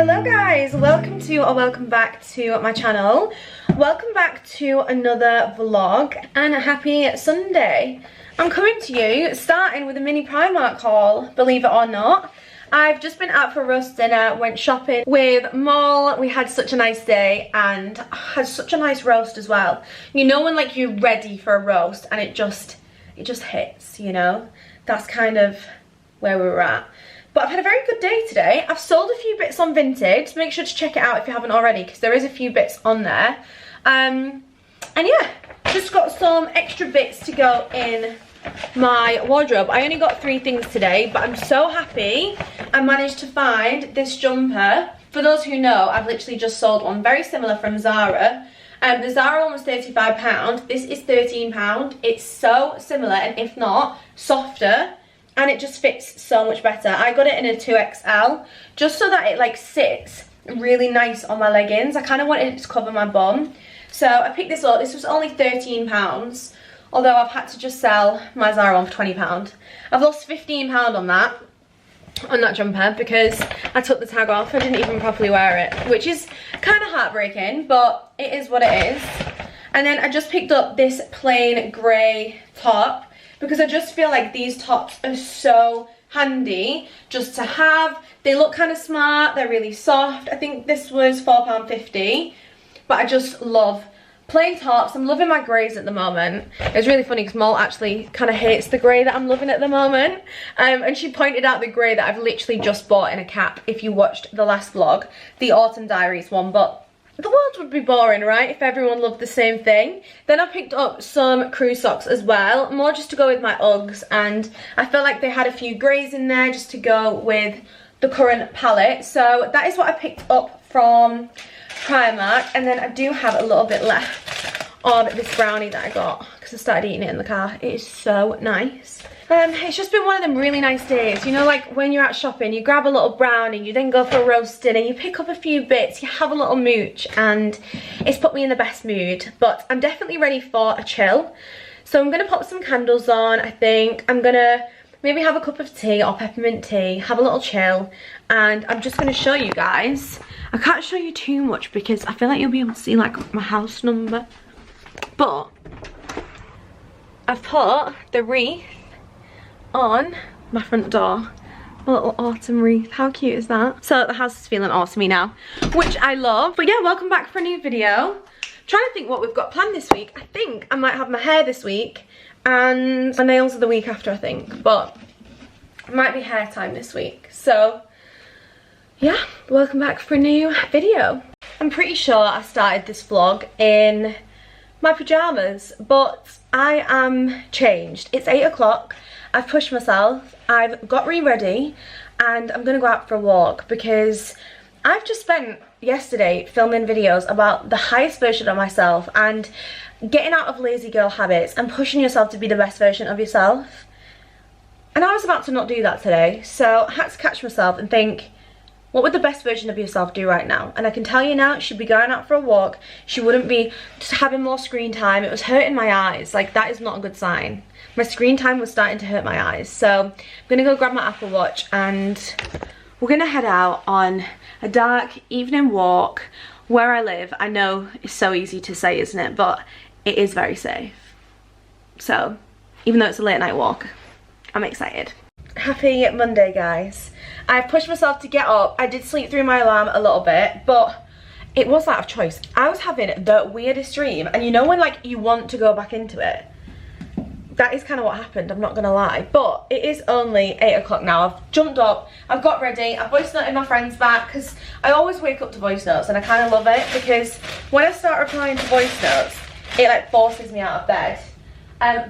Hello guys, welcome to or welcome back to my channel. Welcome back to another vlog and a happy Sunday. I'm coming to you starting with a mini Primark haul, believe it or not. I've just been out for a roast dinner, went shopping with Moll. We had such a nice day and had such a nice roast as well. You know when like you're ready for a roast and it just hits, you know? That's kind of where we were at. But I've had a very good day today. I've sold a few bits on Vinted. Make sure to check it out if you haven't already, because there is a few bits on there. And yeah, just got some extra bits to go in my wardrobe. I only got 3 things today, but I'm so happy I managed to find this jumper. For those who know, I've literally just sold one very similar from Zara. The Zara one was £35. This is £13. It's so similar, and if not, softer. And it just fits so much better. I got it in a 2XL just so that it like sits really nice on my leggings. I kind of wanted it to cover my bum. So I picked this up. This was only £13, although I've had to just sell my Zara one for £20. I've lost £15 on that jumper because I took the tag off. I didn't even properly wear it, which is kind of heartbreaking, but it is what it is. And then I just picked up this plain grey top, because I just feel like these tops are so handy just to have. They look kind of smart, they're really soft. I think this was £4.50, but I just love plain tops. I'm loving my greys at the moment. It's really funny because Moll actually kind of hates the grey that I'm loving at the moment. And she pointed out the grey that I've literally just bought in a cap, if you watched the last vlog, the Autumn Diaries one, but the world would be boring, right, if everyone loved the same thing. Then I picked up some crew socks as well, more just to go with my Uggs, and I felt like they had a few greys in there just to go with the current palette. So that is what I picked up from Primark. And then I do have a little bit left of this brownie that I got because I started eating it in the car. It is so nice. It's just been one of them really nice days, you know, like when you're out shopping, you grab a little brownie, you then go for a roast dinner, you pick up a few bits, you have a little mooch, and it's put me in the best mood. But I'm definitely ready for a chill, so I'm gonna pop some candles on. I think I'm gonna maybe have a cup of tea or peppermint tea, have a little chill, and I'm just gonna show you guys. I can't show you too much because I feel like you'll be able to see like my house number, but I've put the wreath on my front door, a little autumn wreath. How cute is that? So the house is feeling autumny now, which I love. But yeah, welcome back for a new video. Trying to think what we've got planned this week. I think I might have my hair this week and my nails are the week after, I think, but it might be hair time this week. So yeah, welcome back for a new video. I'm pretty sure I started this vlog in my pajamas, but I am changed. It's 8 o'clock. I've pushed myself, I've got ready, and I'm gonna go out for a walk because I've just spent yesterday filming videos about the highest version of myself and getting out of lazy girl habits and pushing yourself to be the best version of yourself. And I was about to not do that today, so I had to catch myself and think, what would the best version of yourself do right now? And I can tell you now, she'd be going out for a walk. She wouldn't be just having more screen time. It was hurting my eyes. Like, that is not a good sign. My screen time was starting to hurt my eyes. So I'm gonna go grab my Apple Watch and we're gonna head out on a dark evening walk where I live. I know it's so easy to say, isn't it? But it is very safe. So even though it's a late night walk, I'm excited. Happy Monday, guys. I've pushed myself to get up. I did sleep through my alarm a little bit, but it was out of choice. I was having the weirdest dream, and you know when like you want to go back into it? That is kind of what happened, I'm not gonna lie. But it is only 8 o'clock now. I've jumped up, I've got ready, I've voice noted my friends back, because I always wake up to voice notes and I kind of love it, because when I start replying to voice notes, it like forces me out of bed.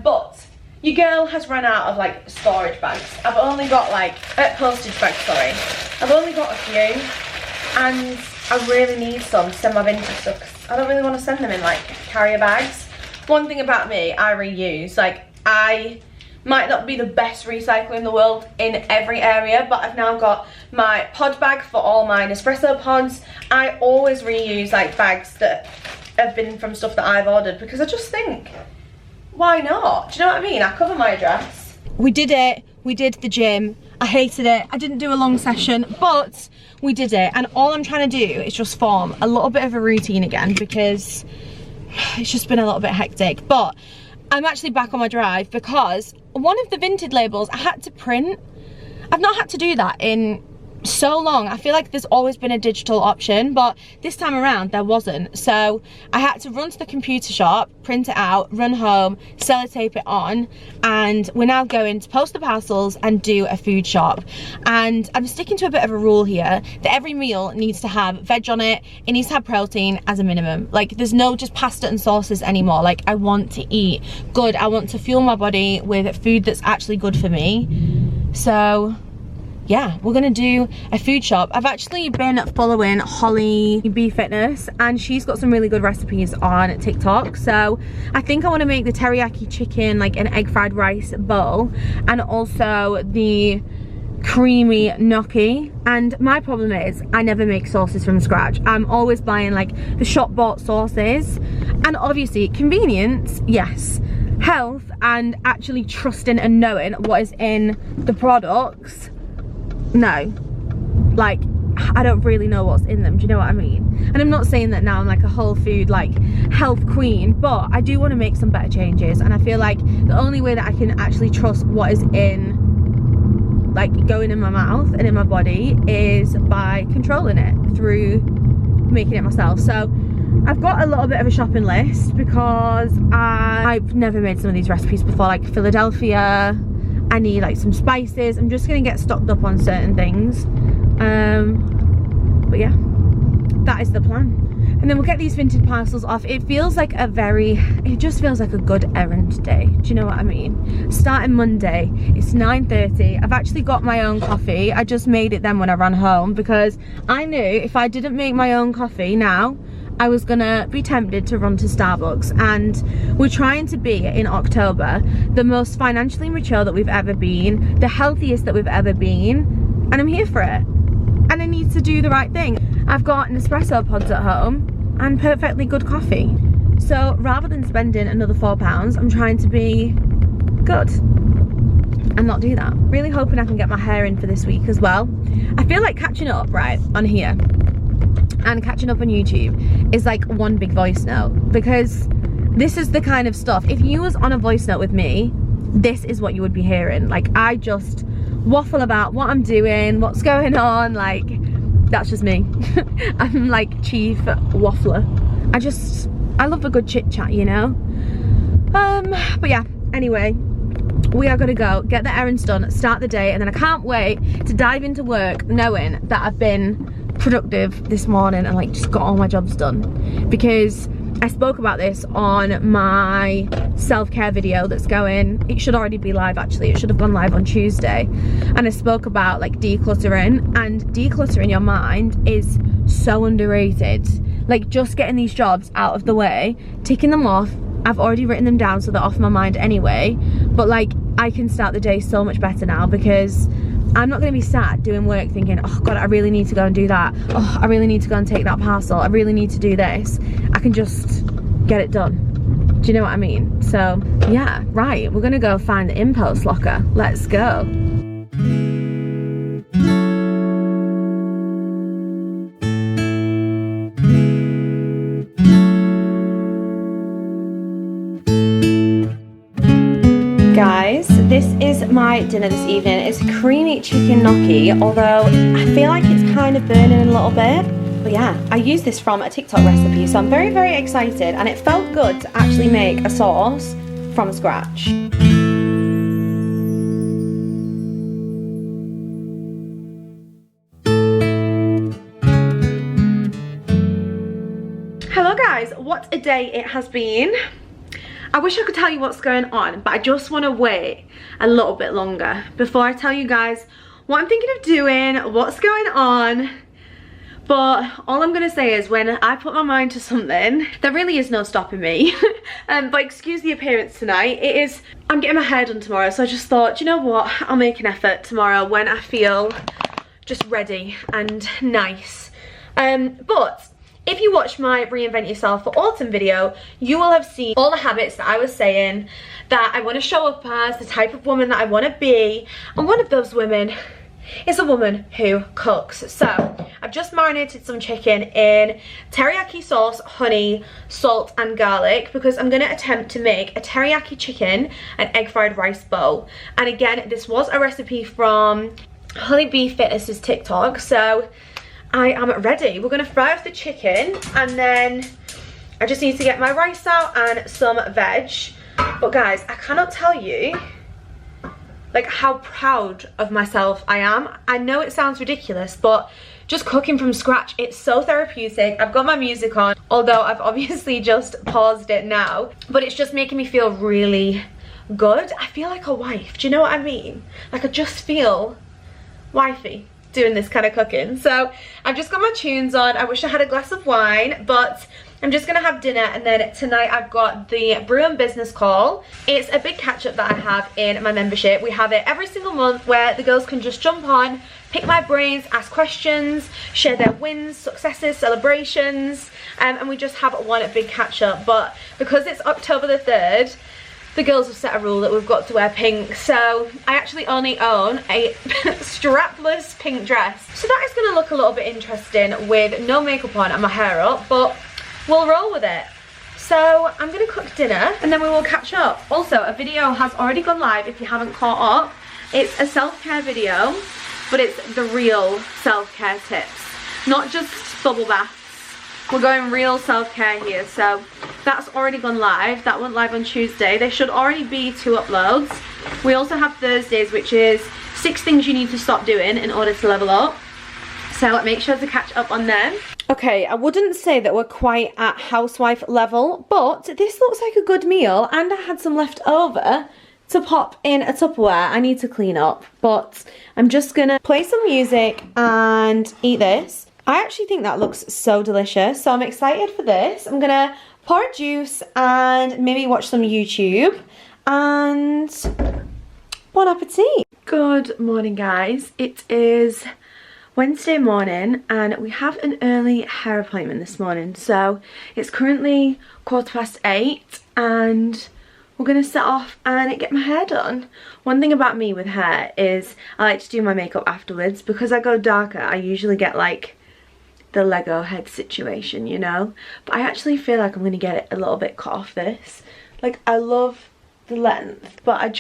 But your girl has run out of like storage bags. I've only got like, postage bags, sorry. I've only got a few, and I really need some to send my vintage stuff, because I don't really want to send them in like carrier bags. One thing about me, I reuse. Like, I might not be the best recycler in the world in every area, but I've now got my pod bag for all my Nespresso pods. I always reuse like bags that have been from stuff that I've ordered, because I just think, why not? Do you know what I mean? I cover my address. We did it. We did the gym. I hated it. I didn't do a long session, but we did it. And all I'm trying to do is just form a little bit of a routine again, because it's just been a little bit hectic. But I'm actually back on my drive because one of the Vinted labels I had to print. I've not had to do that in so long. I feel like there's always been a digital option, but this time around there wasn't. So I had to run to the computer shop, print it out, run home, sellotape it on, and we're now going to post the parcels and do a food shop. And I'm sticking to a bit of a rule here that every meal needs to have veg on it. It needs to have protein as a minimum. Like, there's no just pasta and sauces anymore. Like, I want to eat good. I want to fuel my body with food that's actually good for me. So yeah, we're gonna do a food shop. I've actually been following Holly Bee Fitness, and she's got some really good recipes on TikTok. So I think I want to make the teriyaki chicken, like an egg fried rice bowl, and also the creamy gnocchi. And my problem is I never make sauces from scratch. I'm always buying like the shop bought sauces, and obviously convenience, yes, health and actually trusting and knowing what is in the products, no. Like, I don't really know what's in them, do you know what I mean? And I'm not saying that now I'm like a whole food like health queen, but I do want to make some better changes. And I feel like the only way that I can actually trust what is in, like, going in my mouth and in my body is by controlling it through making it myself. So I've got a little bit of a shopping list because I've never made some of these recipes before, like Philadelphia. I need like some spices. I'm just gonna get stocked up on certain things. But yeah, that is the plan. And then we'll get these Vinted parcels off. It feels like it just feels like a good errand day. Do you know what I mean? Starting Monday, it's 9:30. I've actually got my own coffee. I just made it then when I ran home, because I knew if I didn't make my own coffee now, I was gonna be tempted to run to Starbucks. And we're trying to be, in October, the most financially mature that we've ever been, the healthiest that we've ever been, and I'm here for it. And I need to do the right thing. I've got Nespresso pods at home and perfectly good coffee. So rather than spending another £4, I'm trying to be good and not do that. Really hoping I can get my hair in for this week as well. I feel like catching up, right, on here and catching up on YouTube is like one big voice note, because this is the kind of stuff, if you was on a voice note with me, this is what you would be hearing. Like, I just waffle about what I'm doing, what's going on, like, that's just me. I'm like chief waffler. I love a good chit chat, you know. But yeah, anyway, we are gonna go get the errands done, start the day, and then I can't wait to dive into work knowing that I've been productive this morning and like just got all my jobs done. Because I spoke about this on my self-care video that's going, it should already be live actually, it should have gone live on Tuesday, and I spoke about like decluttering, and decluttering your mind is so underrated. Like, just getting these jobs out of the way, ticking them off. I've already written them down so they're off my mind anyway, but like, I can start the day so much better now, because I'm not going to be sat doing work thinking, oh god, I really need to go and do that, oh I really need to go and take that parcel, I really need to do this. I can just get it done. Do you know what I mean? So yeah, right, we're gonna go find the impulse locker. Let's go. Guys, this is my dinner this evening. It's creamy chicken gnocchi, although I feel like it's kind of burning a little bit. But yeah, I used this from a TikTok recipe, so I'm very, very excited, and it felt good to actually make a sauce from scratch. Hello guys, what a day it has been. I wish I could tell you what's going on, but I just want to wait a little bit longer before I tell you guys what I'm thinking of doing, what's going on. But all I'm gonna say is, when I put my mind to something, there really is no stopping me. But excuse the appearance tonight. I'm getting my hair done tomorrow, so I just thought, you know what, I'll make an effort tomorrow when I feel just ready and nice. But if you watched my Reinvent Yourself for Autumn video, you will have seen all the habits that I was saying that I want to show up as, the type of woman that I want to be, and one of those women is a woman who cooks. So I've just marinated some chicken in teriyaki sauce, honey, salt and garlic, because I'm going to attempt to make a teriyaki chicken and egg fried rice bowl. And again, this was a recipe from Honey Bee Fitness's TikTok, so I am ready. We're going to fry off the chicken, and then I just need to get my rice out and some veg. But guys, I cannot tell you like how proud of myself I am. I know it sounds ridiculous, but just cooking from scratch, it's so therapeutic. I've got my music on, although I've obviously just paused it now, but it's just making me feel really good. I feel like a wife, do you know what I mean? Like I just feel wifey doing this kind of cooking. So I've just got my tunes on. I wish I had a glass of wine, but I'm just gonna have dinner, and then tonight I've got the Brew and Business Call. It's a big catch up that I have in my membership. We have it every single month where the girls can just jump on, pick my brains, ask questions, share their wins, successes, celebrations, and we just have one big catch up. But because it's October the 3rd, the girls have set a rule that we've got to wear pink, so I actually only own a strapless pink dress. So that is going to look a little bit interesting with no makeup on and my hair up, but we'll roll with it. So I'm going to cook dinner and then we will catch up. Also, a video has already gone live if you haven't caught up. It's a self-care video, but it's the real self-care tips, not just bubble baths. We're going real self-care here, so that's already gone live. That went live on Tuesday. There should already be 2 uploads. We also have Thursdays, which is 6 things you need to stop doing in order to level up. So make sure to catch up on them. Okay, I wouldn't say that we're quite at housewife level, but this looks like a good meal, and I had some left over to pop in a Tupperware. I need to clean up, but I'm just gonna play some music and eat this. I actually think that looks so delicious, so I'm excited for this. I'm gonna pour a juice and maybe watch some YouTube, and bon appetit. Good morning, guys. It is Wednesday morning and we have an early hair appointment this morning. So it's currently 8:15 and we're gonna set off and get my hair done. One thing about me with hair is I like to do my makeup afterwards. Because I go darker, I usually get like the Lego head situation, you know? But I actually feel like I'm gonna get it a little bit cut off this. Like, I love the length, but I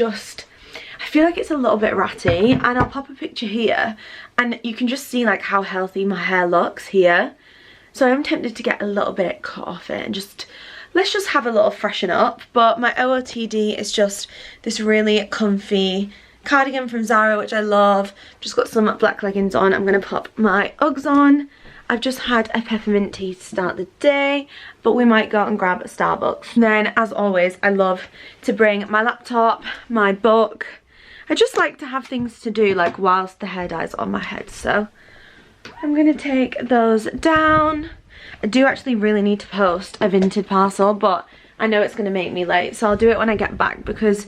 feel like it's a little bit ratty, and I'll pop a picture here and you can just see like how healthy my hair looks here. So I'm tempted to get a little bit cut off it and let's just have a little freshen up. But my OOTD is just this really comfy cardigan from Zara, which I love. Just got some black leggings on. I'm gonna pop my Uggs on. I've just had a peppermint tea to start the day, but we might go and grab a Starbucks. And then, as always, I love to bring my laptop, my book. I just like to have things to do like whilst the hair dye's on my head. So I'm gonna take those down. I do actually really need to post a Vinted parcel, but I know it's gonna make me late, so I'll do it when I get back because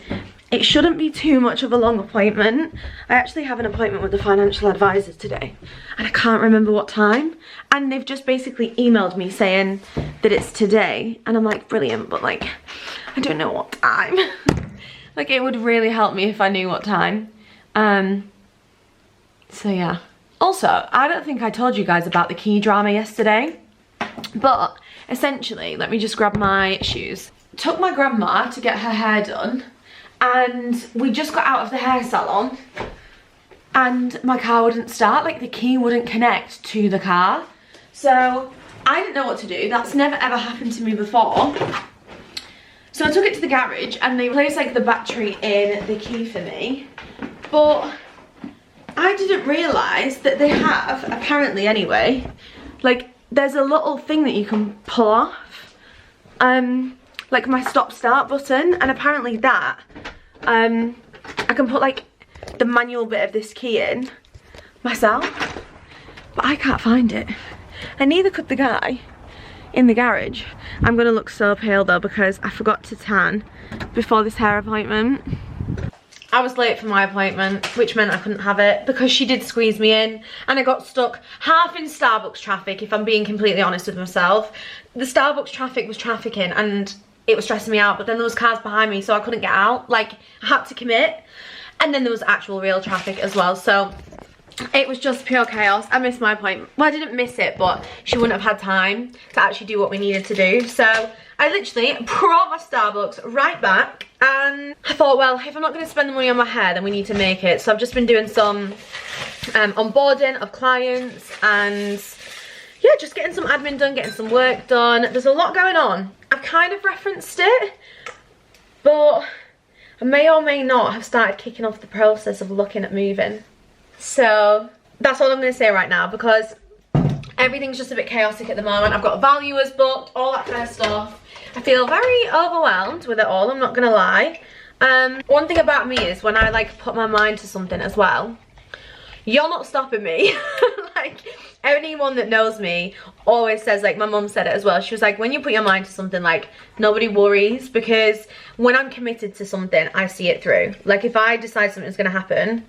it shouldn't be too much of a long appointment. I actually have an appointment with the financial advisor today and I can't remember what time, and they've just basically emailed me saying that it's today, and I'm like, brilliant, but like I don't know what time. Like, it would really help me if I knew what time. So yeah. Also, I don't think I told you guys about the key drama yesterday, but essentially, let me just grab my shoes. Took my grandma to get her hair done, and we just got out of the hair salon and my car wouldn't start, like the key wouldn't connect to the car. So I didn't know what to do. That's never ever happened to me before. So I took it to the garage and they replaced like the battery in the key for me. But I didn't realise that they have, apparently anyway, like there's a little thing that you can pull off. Like my stop start button, and apparently that I can put like the manual bit of this key in myself, but I can't find it, and neither could the guy in the garage. I'm gonna look so pale though because I forgot to tan before this hair appointment. I was late for my appointment, which meant I couldn't have it because she did squeeze me in, and I got stuck half in Starbucks traffic, if I'm being completely honest with myself. The Starbucks traffic was trafficking and it was stressing me out, but then there was cars behind me, so I couldn't get out. Like, I had to commit. And then there was actual real traffic as well, so it was just pure chaos. I missed my appointment. Well, I didn't miss it, but she wouldn't have had time to actually do what we needed to do. So I literally brought my Starbucks right back, and I thought, well, if I'm not going to spend the money on my hair, then we need to make it. So I've just been doing some onboarding of clients, and yeah, just getting some admin done, getting some work done. There's a lot going on. I've kind of referenced it, but I may or may not have started kicking off the process of looking at moving. So that's all I'm going to say right now, because everything's just a bit chaotic at the moment. I've got valuers booked, all that kind of stuff. I feel very overwhelmed with it all, I'm not going to lie. One thing about me is when I like put my mind to something as well, you're not stopping me. Like, anyone that knows me always says, like, my mum said it as well. She was like, when you put your mind to something, like, nobody worries, because when I'm committed to something, I see it through. Like, if I decide something's gonna happen,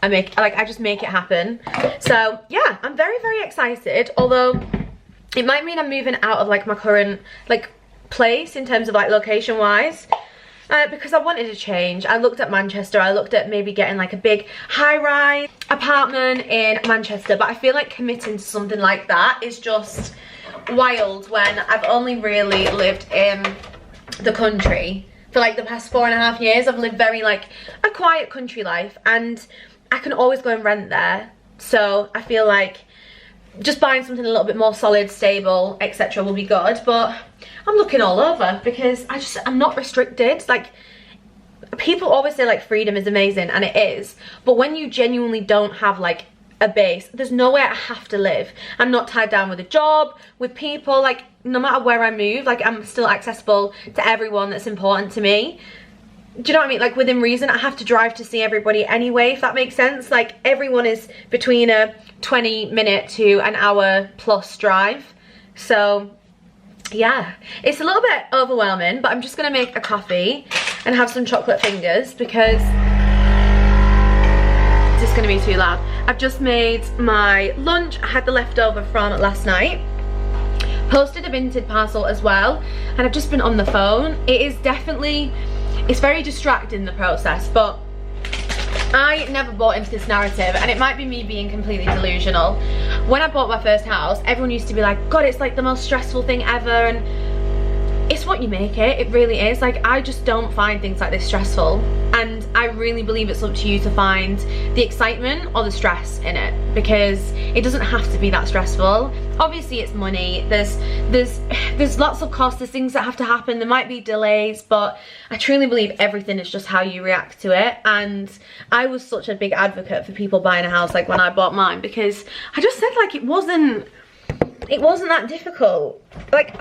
I just make it happen. So yeah, I'm very, very excited, although it might mean I'm moving out of like my current like place in terms of like location wise. Because I wanted to change. I looked at Manchester, I looked at maybe getting like a big high-rise apartment in Manchester, but I feel like committing to something like that is just wild when I've only really lived in the country for like the past 4.5 years. I've lived very like a quiet country life, and I can always go and rent there. So I feel like just buying something a little bit more solid, stable, etc. will be good. But I'm looking all over because I'm not restricted. Like, people always say like freedom is amazing, and it is, but when you genuinely don't have like a base, there's nowhere I have to live. I'm not tied down with a job, with people. Like, no matter where I move, like, I'm still accessible to everyone that's important to me. Do you know what I mean? Like, within reason. I have to drive to see everybody anyway, if that makes sense. Like, everyone is between a 20-minute to an hour plus drive. So yeah, it's a little bit overwhelming, but I'm just gonna make a coffee and have some chocolate fingers because it's just gonna be too loud. I've just made my lunch. I had the leftover from last night. Posted a Vinted parcel as well, and I've just been on the phone. It is definitely, it's very distracting, the process, but I never bought into this narrative, and it might be me being completely delusional. When I bought my first house, everyone used to be like, God, it's like the most stressful thing ever, and it's what you make it. It really is. Like, I just don't find things like this stressful, and I really believe it's up to you to find the excitement or the stress in it, because it doesn't have to be that stressful. Obviously it's money, there's lots of costs, there's things that have to happen, there might be delays, but I truly believe everything is just how you react to it. And I was such a big advocate for people buying a house like when I bought mine, because I just said like it wasn't that difficult. Like,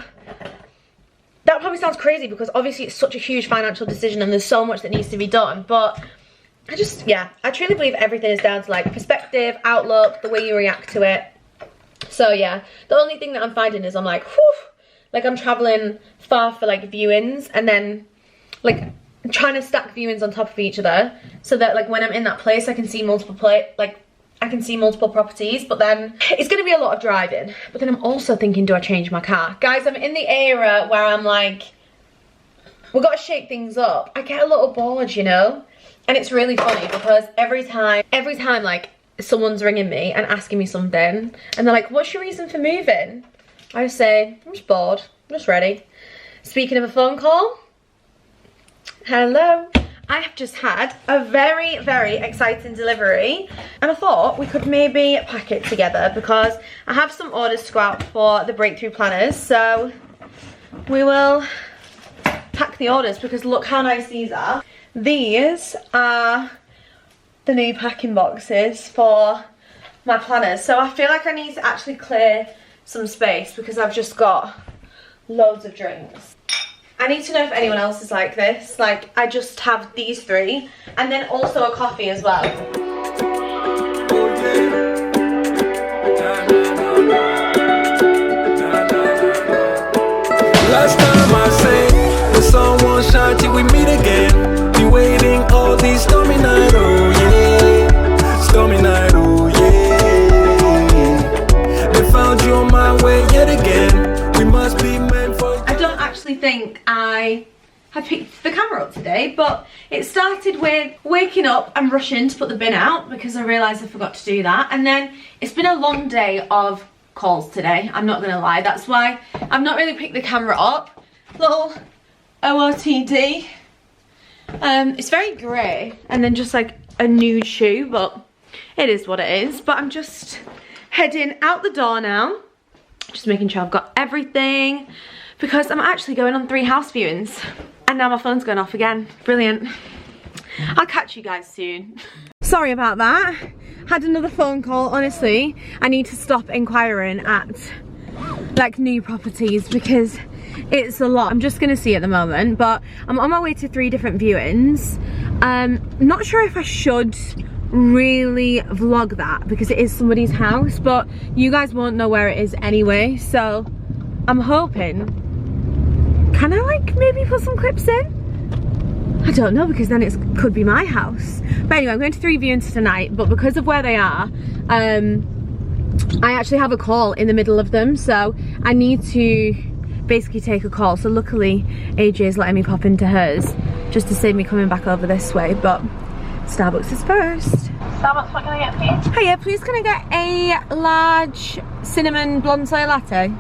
that probably sounds crazy because obviously it's such a huge financial decision and there's so much that needs to be done, but I truly believe everything is down to like perspective, outlook, the way you react to it. So yeah, the only thing that I'm finding is I'm like, whew, like I'm traveling far for like viewings, and then like trying to stack viewings on top of each other so that like when I'm in that place I can see multiple properties. But then it's gonna be a lot of driving. But then I'm also thinking, do I change my car? Guys, I'm in the era where I'm like, we've got to shake things up. I get a little bored, you know? And it's really funny because every time like someone's ringing me and asking me something, and they're like, what's your reason for moving? I say, I'm just bored, I'm just ready. Speaking of a phone call, hello. I have just had a very, very exciting delivery, and I thought we could maybe pack it together because I have some orders to go out for the breakthrough planners. So we will pack the orders because look how nice these are. These are the new packing boxes for my planners. So I feel like I need to actually clear some space because I've just got loads of drinks. I need to know if anyone else is like this. Like, I just have these three and then also a coffee as well. Last time I sang, the sun won't shine till we meet again. Be waiting all these stormy nights, oh yeah. Stormy night, oh yeah. They found you on my way yet again. We must be meant for. I don't actually think I had picked the camera up today, but it started with waking up and rushing to put the bin out because I realised I forgot to do that, and then it's been a long day of calls today, I'm not gonna lie. That's why I've not really picked the camera up. Little OOTD. It's very grey and then just like a nude shoe, but it is what it is. But I'm just heading out the door now, just making sure I've got everything because I'm actually going on 3 house viewings. And now my phone's going off again. Brilliant. I'll catch you guys soon. Sorry about that. Had another phone call. Honestly, I need to stop inquiring at like new properties because it's a lot. I'm just gonna see at the moment, but I'm on my way to 3 different viewings. Not sure if I should really vlog that because it is somebody's house, but you guys won't know where it is anyway, so I'm hoping. Can I like maybe put some clips in? I don't know because then it could be my house. But anyway, I'm going to 3 viewings tonight, but because of where they are, I actually have a call in the middle of them, so I need to basically take a call. So luckily AJ is letting me pop into hers just to save me coming back over this way, but Starbucks is first. Starbucks, what can I get for you? Hiya, please can I get a large cinnamon blonde soy latte?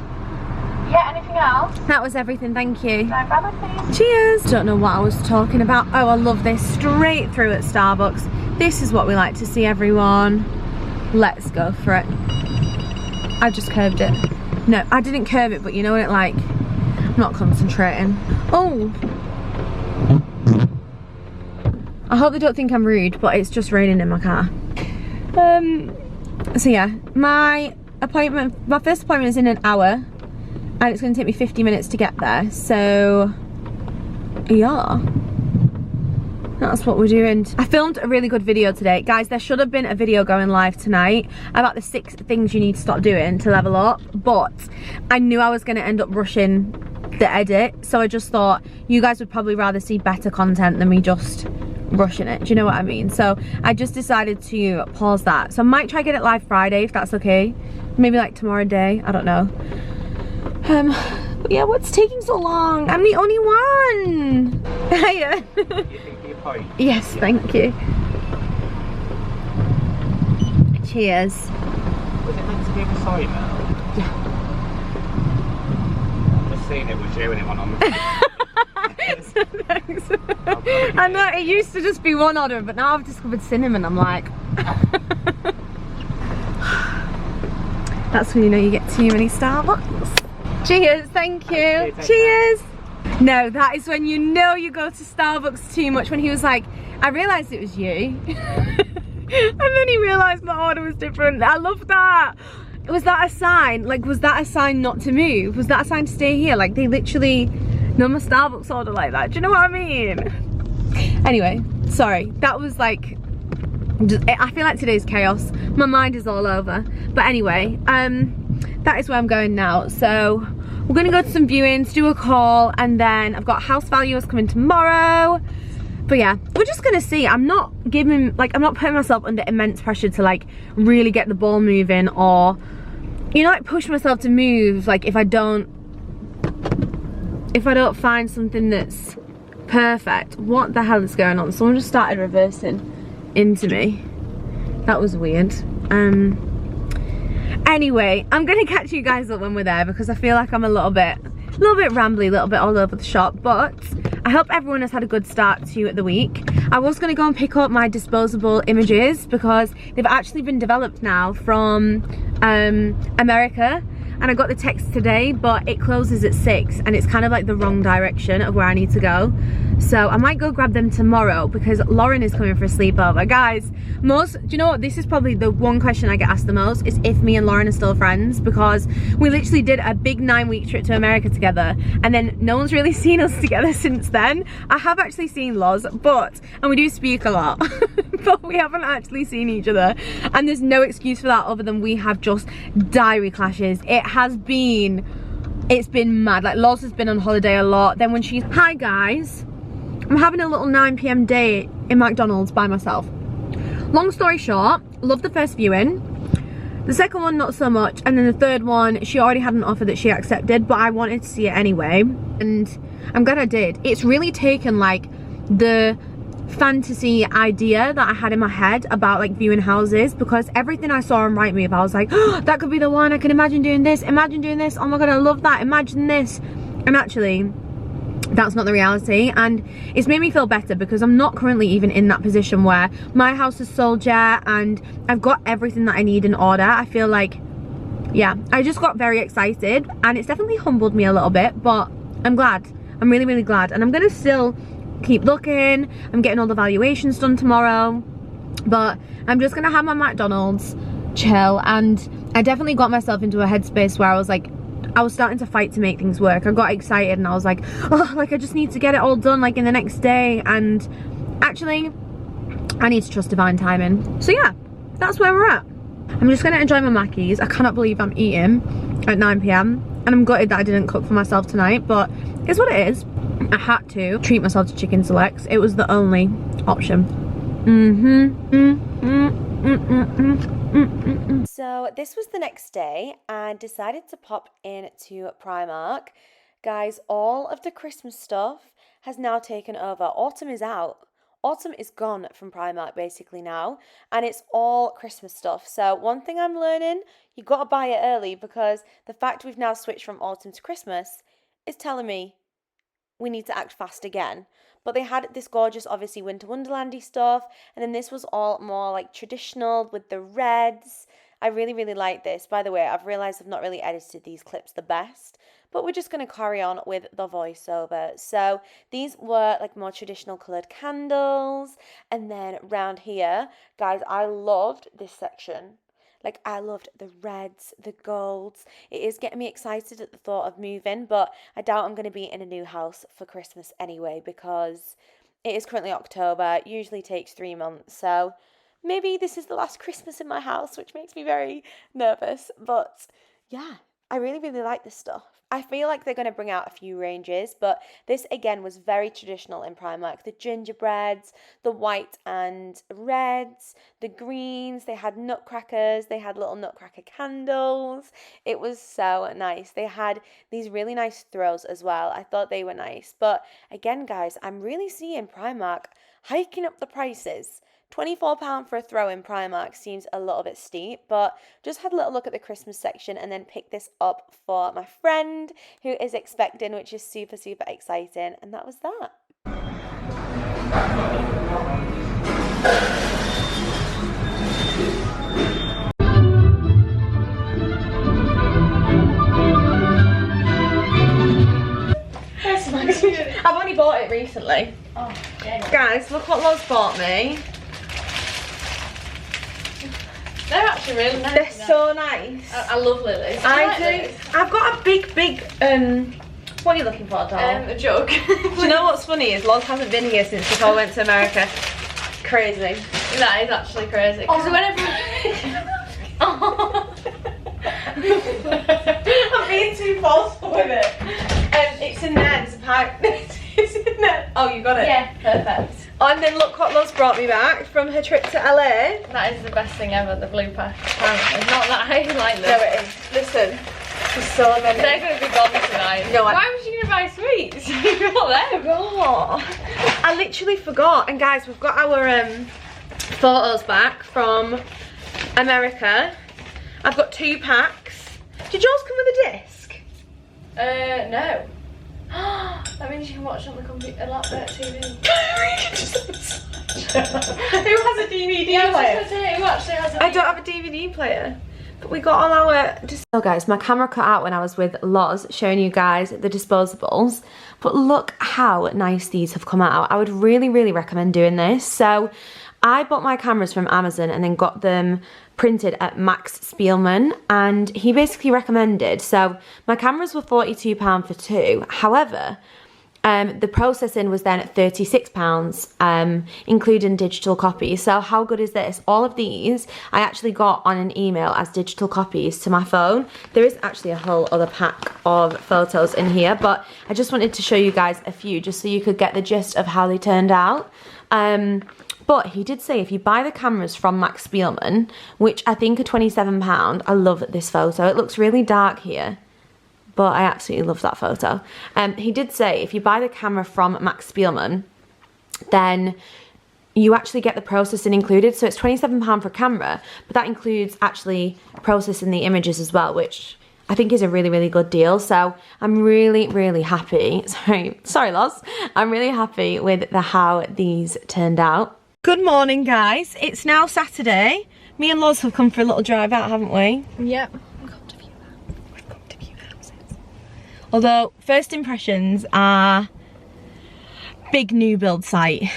Yeah, anything else? That was everything, thank you. No problem, please. Cheers! Don't know what I was talking about. Oh, I love this. Straight through at Starbucks. This is what we like to see, everyone. Let's go for it. I just curved it. No, I didn't curve it, but you know what it like? I'm not concentrating. Oh! I hope they don't think I'm rude, but it's just raining in my car. So yeah, my first appointment is in an hour. And it's going to take me 50 minutes to get there, so yeah, that's what we're doing. I filmed a really good video today. Guys, there should have been a video going live tonight about the 6 things you need to stop doing to level up, but I knew I was going to end up rushing the edit, so I just thought you guys would probably rather see better content than me just rushing it. Do you know what I mean? So I just decided to pause that. So I might try to get it live Friday if that's okay. Maybe like tomorrow day, I don't know. But yeah, what's taking so long? I'm the only one. Hiya. You think for your pint? Yes, thank you. Cheers. Was it meant to be a soy milk? Yeah. I've just seen it was you and it went on. Thanks. I know, it used to just be one order, but now I've discovered cinnamon. I'm like, that's when you know you get too many Starbucks. Cheers, thank you. Cheers. No, that is when you know you go to Starbucks too much. When he was like, I realised it was you. And then he realised my order was different. I love that. Was that a sign? Like, was that a sign not to move? Was that a sign to stay here? Like, they literally know my Starbucks order like that. Do you know what I mean? Anyway, sorry. That was like, I feel like today's chaos. My mind is all over. But anyway, that is where I'm going now. So we're gonna go to some viewings, do a call, and then I've got house valuers coming tomorrow. But yeah, we're just gonna see. I'm not putting myself under immense pressure to like really get the ball moving, or you know, like push myself to move. Like if I don't find something that's perfect. What the hell is going on? Someone just started reversing into me. That was weird. Anyway, I'm gonna catch you guys up when we're there because I feel like I'm a little bit rambly, a little bit all over the shop, but I hope everyone has had a good start to the week. I was gonna go and pick up my disposable images because they've actually been developed now from America, and I got the text today, but it closes at 6 and it's kind of like the wrong direction of where I need to go. So I might go grab them tomorrow because Lauren is coming for a sleepover. Guys, do you know what? This is probably the one question I get asked the most, is if me and Lauren are still friends, because we literally did a big 9-week trip to America together and then no one's really seen us together since then. I have actually seen Loz, and we do speak a lot, but we haven't actually seen each other. And there's no excuse for that other than we have just diary clashes. It's been mad. Like Loz has been on holiday a lot. Then when she's, hi guys, I'm having a little 9 PM date in McDonald's by myself. Long story short, loved the first viewing. The second one, not so much. And then the third one, she already had an offer that she accepted, but I wanted to see it anyway. And I'm glad I did. It's really taken like the fantasy idea that I had in my head about like viewing houses, because everything I saw on Rightmove, I was like, oh, that could be the one. I can imagine doing this, imagine doing this. Oh my god, I love that. Imagine this. And actually, that's not the reality, and it's made me feel better because I'm not currently even in that position where my house is sold yet and I've got everything that I need in order. I feel like, yeah, I just got very excited and it's definitely humbled me a little bit, but I'm glad. I'm really, really glad, and I'm gonna still keep looking. I'm getting all the valuations done tomorrow, but I'm just gonna have my McDonald's, chill, and I definitely got myself into a headspace where I was like, I was starting to fight to make things work. I got excited and I was like, oh, like I just need to get it all done like in the next day, and actually I need to trust divine timing. So yeah, that's where we're at. I'm just gonna enjoy my Mackies. I cannot believe I'm eating at 9 PM and I'm gutted that I didn't cook for myself tonight, but it's what it is. I had to treat myself to chicken selects. It was the only option. So this was the next day and decided to pop into Primark. Guys, all of the Christmas stuff has now taken over. Autumn is out. Autumn is gone from Primark basically now, and it's all Christmas stuff. So one thing I'm learning, you got to buy it early, because the fact we've now switched from autumn to Christmas is telling me we need to act fast again. But they had this gorgeous, obviously, Winter Wonderlandy stuff. And then this was all more like traditional with the reds. I really, really like this. By the way, I've realised I've not really edited these clips the best. But we're just going to carry on with the voiceover. So these were like more traditional coloured candles. And then round here, guys, I loved this section. Like, I loved the reds, the golds. It is getting me excited at the thought of moving, but I doubt I'm going to be in a new house for Christmas anyway, because it is currently October. It usually takes 3 months, so maybe this is the last Christmas in my house, which makes me very nervous. But yeah, I really, really like this stuff. I feel like they're going to bring out a few ranges, but this again was very traditional in Primark. The gingerbreads, the white and reds, the greens, they had nutcrackers, they had little nutcracker candles. It was so nice. They had these really nice throws as well. I thought they were nice. But again, guys, I'm really seeing Primark hiking up the prices. £24 for a throw in Primark seems a little bit steep, but just had a little look at the Christmas section and then picked this up for my friend who is expecting, which is super, super exciting. And that was that. I've only bought it recently. Oh, yeah. Guys, look what Loz bought me. They're actually really nice. They're so nice. I love lilies. I do. I've got a big, what are you looking for, doll? A jug. Do you know what's funny is Loz hasn't been here since before I went to America. Crazy. That is actually crazy. Because whenever... I'm being too forceful with it. It's in there. There's a pack. It's in there. Oh, you got it? Yeah, perfect. And then look what Loz brought me back from her trip to LA. That is the best thing ever, the blooper. Apparently. Not that I like this. No, it is. Listen, there's so many. They're going to be gone tonight. No, why was she going to buy sweets? You got them. Oh, I literally forgot. And guys, we've got our photos back from America. I've got 2 packs. Did yours come with a disc? No. That means you can watch on the computer, a TV. Who has a DVD player? Who actually has a I don't have a DVD player. But we got all our... So guys, my camera cut out when I was with Loz showing you guys the disposables. But look how nice these have come out. I would really, really recommend doing this. So I bought my cameras from Amazon and then got them printed at Max Spielman, and he basically recommended, so my cameras were £42 for 2. However, the processing was then at £36, including digital copies. So how good is this? All of these I actually got on an email as digital copies to my phone. There is actually a whole other pack of photos in here, but I just wanted to show you guys a few just so you could get the gist of how they turned out. But he did say if you buy the cameras from Max Spielmann, which I think are £27, I love this photo. It looks really dark here, but I absolutely love that photo. He did say if you buy the camera from Max Spielmann, then you actually get the processing included. So it's £27 for camera, but that includes actually processing the images as well, which I think is a really, really good deal. So I'm really, really happy. Sorry, Loz. I'm really happy with how these turned out. Good morning, guys. It's now Saturday. Me and Loz have come for a little drive out, haven't we? Yep. We've come to view houses. Although, first impressions are big new build site,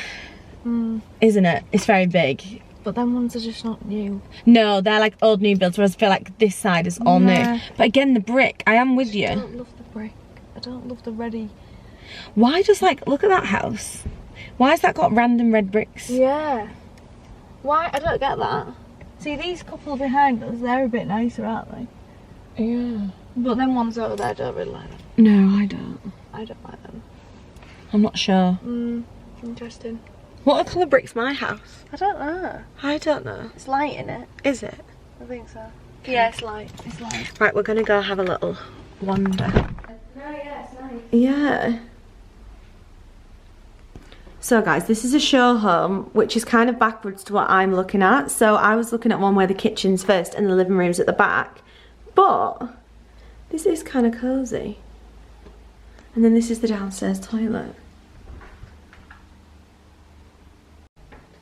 isn't it? It's very big. But them ones are just not new. No, they're like old new builds, whereas I feel like this side is all new. But again, the brick, I am with you. I don't love the brick. I don't love the ready. Why does, like, look at that house. Why has that got random red bricks? Yeah. Why? I don't get that. See, these couple behind us, they're a bit nicer, aren't they? Yeah. But them ones over there, I don't really like them. No, I don't. I don't like them. I'm not sure. Interesting. What colour brick's my house? I don't know. I don't know. It's light in it. Is it? I think so. Yeah, it's light. It's light. Right, we're gonna go have a little wander. No, yeah, it's nice. Yeah. So guys, this is a show home, which is kind of backwards to what I'm looking at. So I was looking at one where the kitchen's first and the living room's at the back. But this is kind of cozy. And then this is the downstairs toilet.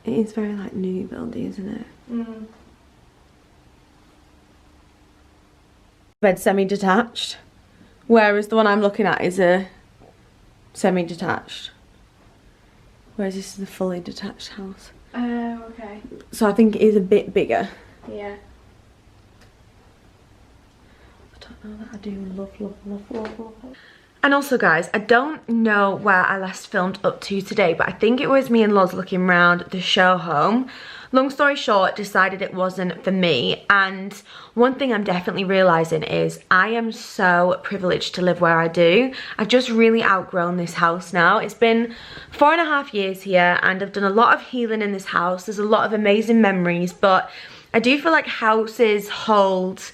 It is very like new buildy, isn't it? Bed semi-detached. Whereas the one I'm looking at is a semi-detached. Whereas this is a fully detached house. Oh, okay. So I think it is a bit bigger. Yeah. I don't know that I do love. And also guys, I don't know where I last filmed up to today, but I think it was me and Loz looking around the show home. Long story short, decided it wasn't for me, and one thing I'm definitely realising is I am so privileged to live where I do. I've just really outgrown this house now. It's been 4.5 years here and I've done a lot of healing in this house. There's a lot of amazing memories, but I do feel like houses hold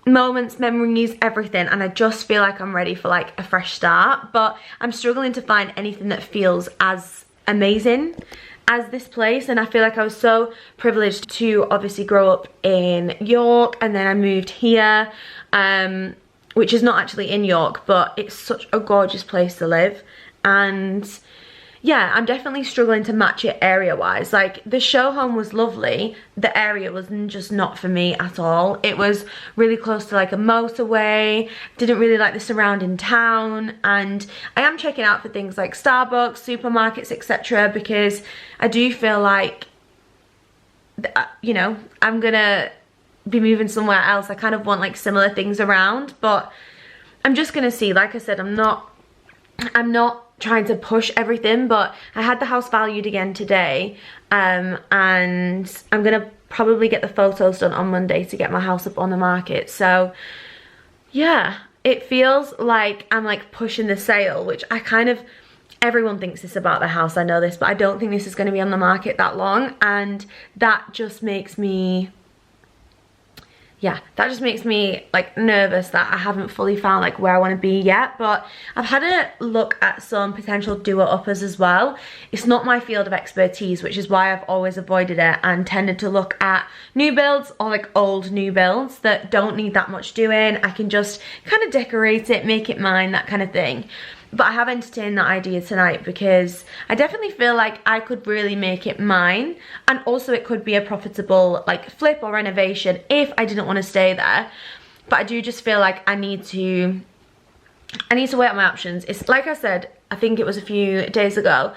moments, memories, everything, and I just feel like I'm ready for like a fresh start, but I'm struggling to find anything that feels as amazing as this place. And I feel like I was so privileged to obviously grow up in York, and then I moved here, which is not actually in York, but it's such a gorgeous place to live. And yeah, I'm definitely struggling to match it area-wise. Like, the show home was lovely. The area was just not for me at all. It was really close to like a motorway. Didn't really like the surrounding town. And I am checking out for things like Starbucks, supermarkets, etc. because I do feel like, you know, I'm gonna be moving somewhere else. I kind of want like similar things around, but I'm just gonna see. Like I said, I'm not trying to push everything, but I had the house valued again today, and I'm gonna probably get the photos done on Monday to get my house up on the market. So yeah, it feels like I'm like pushing the sale, which I kind of, everyone thinks this about the house, I know this, but I don't think this is going to be on the market that long, and that just makes me, yeah, that just makes me like nervous that I haven't fully found like where I want to be yet. But I've had a look at some potential doer-uppers as well. It's not my field of expertise, which is why I've always avoided it and tended to look at new builds or like old new builds that don't need that much doing. I can just kind of decorate it, make it mine, that kind of thing. But I have entertained that idea tonight because I definitely feel like I could really make it mine, and also it could be a profitable like flip or renovation if I didn't want to stay there. But I do just feel like I need to weigh up my options. It's like I said, I think it was a few days ago,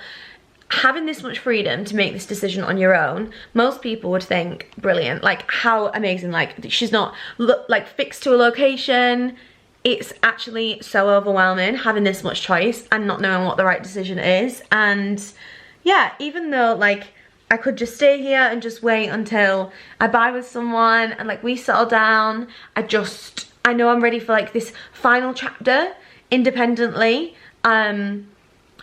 having this much freedom to make this decision on your own, most people would think brilliant, like how amazing, like she's not like fixed to a location. It's actually so overwhelming having this much choice and not knowing what the right decision is. And yeah, even though like I could just stay here and just wait until I buy with someone and like we settle down, I know I'm ready for like this final chapter independently.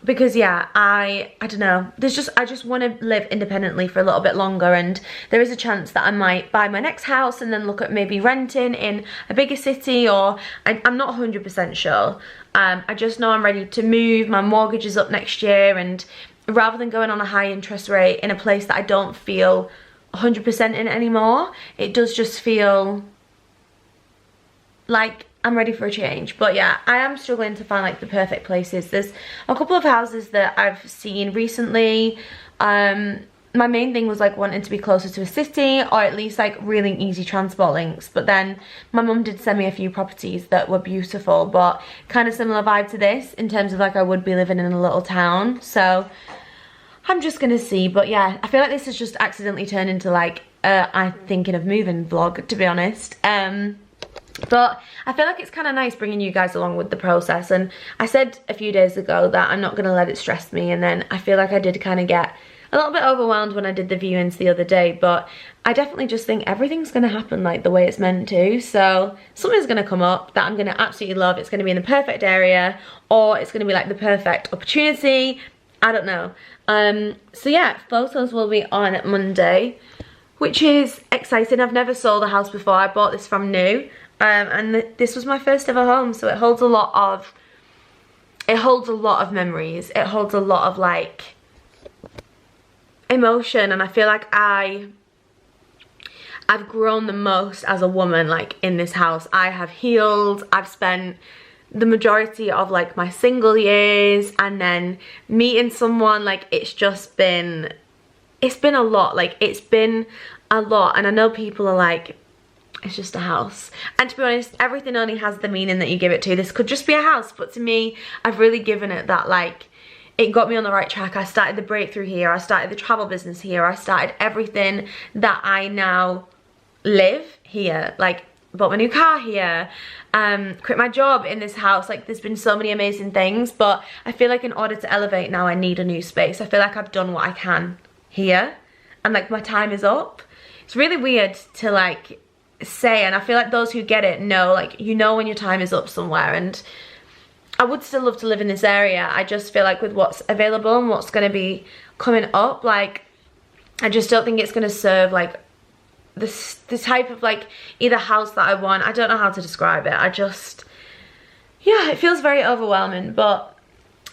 because yeah, I don't know, I just want to live independently for a little bit longer, and there is a chance that I might buy my next house and then look at maybe renting in a bigger city, or I'm not 100% sure. I just know I'm ready to move. My mortgage is up next year, and rather than going on a high interest rate in a place that I don't feel 100% in anymore, it does just feel like I'm ready for a change. But yeah, I am struggling to find like the perfect places. There's a couple of houses that I've seen recently. My main thing was like wanting to be closer to a city, or at least like really easy transport links. But then my mum did send me a few properties that were beautiful, but kind of similar vibe to this in terms of like I would be living in a little town. So I'm just gonna see. But yeah, I feel like this has just accidentally turned into like I'm thinking of moving vlog, to be honest. But I feel like it's kind of nice bringing you guys along with the process. And I said a few days ago that I'm not going to let it stress me, and then I feel like I did kind of get a little bit overwhelmed when I did the viewings the other day. But I definitely just think everything's going to happen like the way it's meant to. So something's going to come up that I'm going to absolutely love. It's going to be in the perfect area, or it's going to be like the perfect opportunity. I don't know. So yeah, photos will be on Monday, which is exciting. I've never sold a house before. I bought this from new. And this was my first ever home, so it holds a lot of memories. It holds a lot of like emotion, and I feel like I've grown the most as a woman like in this house. I have healed. I've spent the majority of like my single years, and then meeting someone, like it's been a lot. Like it's been a lot, and I know people are like, it's just a house. And to be honest, everything only has the meaning that you give it to. This could just be a house, but to me, I've really given it that, like, it got me on the right track. I started the breakthrough here. I started the travel business here. I started everything that I now live here. Like, bought my new car here, quit my job in this house. Like, there's been so many amazing things, but I feel like in order to elevate now, I need a new space. I feel like I've done what I can here, and like my time is up. It's really weird to like say, and I feel like those who get it know, like, you know when your time is up somewhere. And I would still love to live in this area. I just feel like with what's available and what's going to be coming up, like, I just don't think it's going to serve like the type of like either house that I want. I don't know how to describe it. Yeah, it feels very overwhelming, but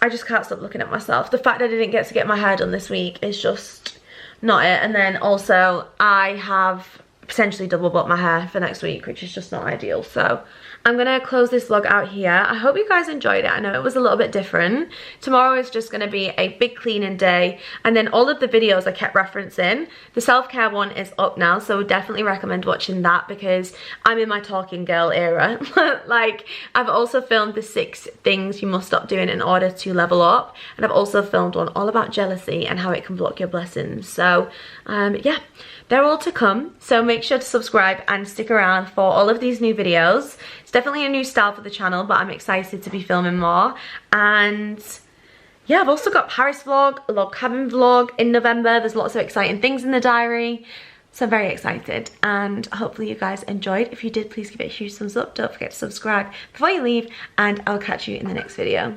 I just can't stop looking at myself. The fact I didn't get to get my hair done this week is just not it. And then also I have potentially double booked my hair for next week, which is just not ideal. So I'm gonna close this vlog out here. I hope you guys enjoyed it. I know it was a little bit different. Tomorrow is just gonna be a big cleaning day, and then all of the videos I kept referencing, the self-care one is up now, so definitely recommend watching that because I'm in my talking girl era. Like, I've also filmed the 6 things you must stop doing in order to level up, and I've also filmed one all about jealousy and how it can block your blessings. So yeah, they're all to come, so make sure to subscribe and stick around for all of these new videos. It's definitely a new style for the channel, but I'm excited to be filming more. And yeah, I've also got Paris vlog, a log cabin vlog in November. There's lots of exciting things in the diary, so I'm very excited, and hopefully you guys enjoyed. If you did, please give it a huge thumbs up. Don't forget to subscribe before you leave, and I'll catch you in the next video.